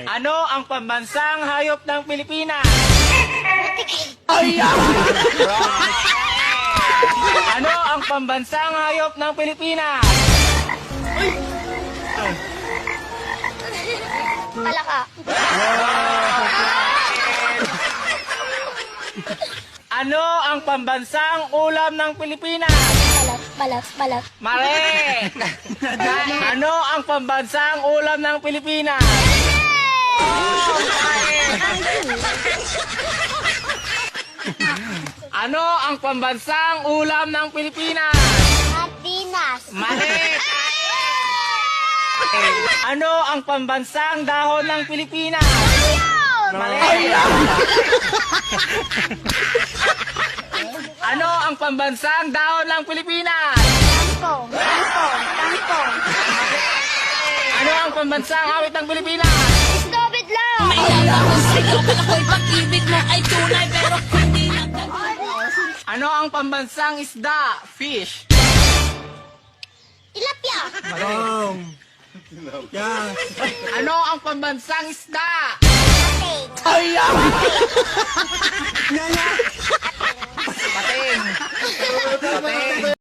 Ano ang pambansang hayop ng Pilipinas? Ano ang pambansang hayop ng Pilipinas? Palaka. Ano ang pambansang ulam ng Pilipinas? Balat. Mali! Ano ang pambansang ulam ng Pilipinas? Ano ang pambansang ulam ng Pilipinas? Sardinas. Mali! Ano ang pambansang dahon ng Pilipinas? Mali! Ano ang pambansang dahon ng Pilipinas? Kangkong. Ano ang pambansang awit ng Pilipinas? Stop it lang! May alam sa'yo, kala ko'y pag-ibig mo ay tunay pero hindi lang. Ano ang pambansang isda? Fish. Tilapia. Ano ang pambansang isda? Pating. Pating. Pating.